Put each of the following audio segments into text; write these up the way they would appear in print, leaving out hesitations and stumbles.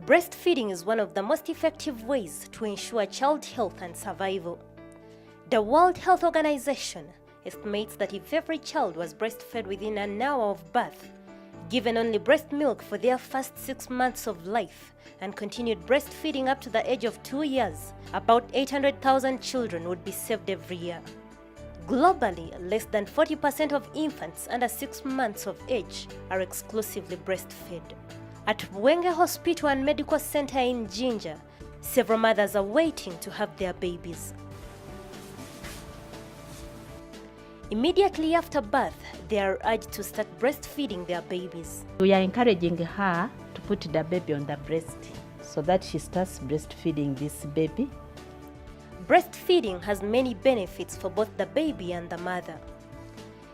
Breastfeeding is one of the most effective ways to ensure child health and survival. The World Health Organization estimates that if every child was breastfed within an hour of birth, given only breast milk for their first 6 months of life, and continued breastfeeding up to the age of 2 years, about 800,000 children would be saved every year. Globally, less than 40% of infants under 6 months of age are exclusively breastfed. At Bwenge Hospital and Medical Center in Jinja, several mothers are waiting to have their babies. Immediately after birth, they are urged to start breastfeeding their babies. We are encouraging her to put the baby on the breast so that she starts breastfeeding this baby. Breastfeeding has many benefits for both the baby and the mother.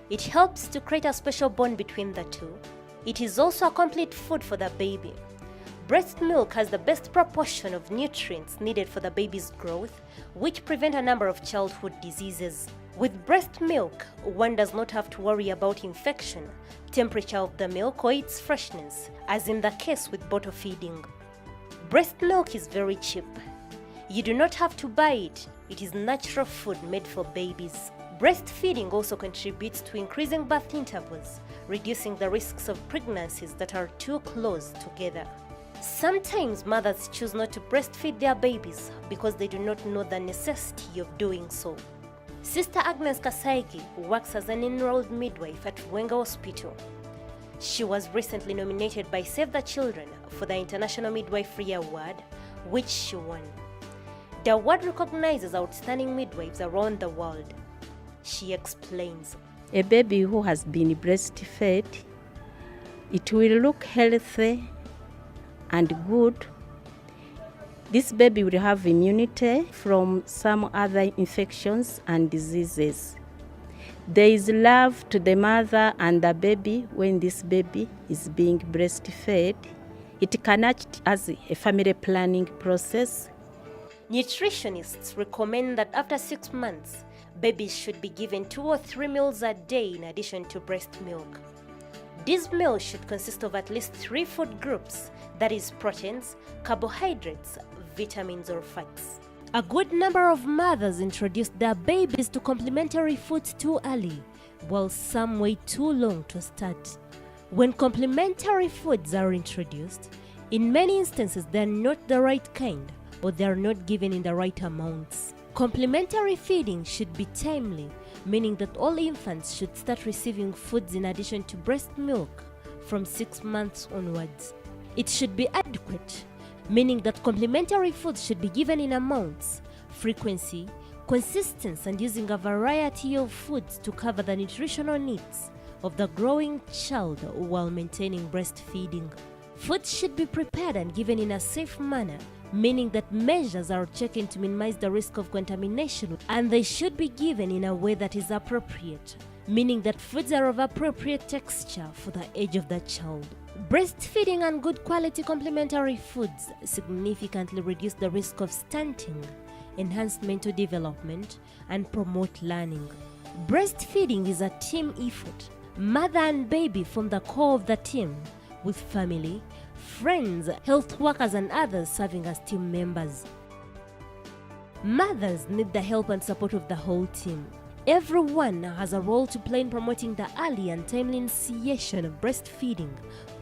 It helps to create a special bond between the two. It is also a complete food for the baby. Breast milk has the best proportion of nutrients needed for the baby's growth, which prevent a number of childhood diseases. With breast milk, one does not have to worry about infection, temperature of the milk, or its freshness, as in the case with bottle feeding. Breast milk is very cheap. You do not have to buy it. It is natural food made for babies. Breastfeeding also contributes to increasing birth intervals, reducing the risks of pregnancies that are too close together. Sometimes mothers choose not to breastfeed their babies because they do not know the necessity of doing so. Sister Agnes Kasaigi works as an enrolled midwife at Bwenge Hospital. She was recently nominated by Save the Children for the International Midwifery Award, which she won. The award recognizes outstanding midwives around the world. She explains. A baby who has been breastfed, it will look healthy and good. This baby will have immunity from some other infections and diseases. There is love to the mother and the baby when this baby is being breastfed. It can act as a family planning process. Nutritionists recommend that after 6 months, babies should be given 2 or 3 meals a day in addition to breast milk. These meals should consist of at least 3 food groups, that is proteins, carbohydrates, vitamins or fats. A good number of mothers introduce their babies to complementary foods too early, while some wait too long to start. When complementary foods are introduced, in many instances they are not the right kind, or they are not given in the right amounts. Complementary feeding should be timely, meaning that all infants should start receiving foods in addition to breast milk from 6 months onwards. It should be adequate, meaning that complementary foods should be given in amounts, frequency, consistency, and using a variety of foods to cover the nutritional needs of the growing child while maintaining breastfeeding. Foods should be prepared and given in a safe manner, meaning that measures are taken to minimize the risk of contamination, and they should be given in a way that is appropriate, meaning that foods are of appropriate texture for the age of the child. Breastfeeding and good quality complementary foods significantly reduce the risk of stunting, enhance mental development, and promote learning. Breastfeeding is a team effort. Mother and baby form the core of the team, with family, friends, health workers, and others serving as team members. Mothers need the help and support of the whole team. Everyone has a role to play in promoting the early and timely initiation of breastfeeding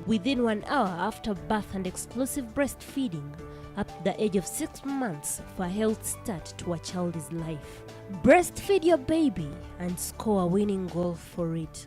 within 1 hour after birth, and exclusive breastfeeding up to the age of 6 months for a health start to a child's life. Breastfeed your baby and score a winning goal for it.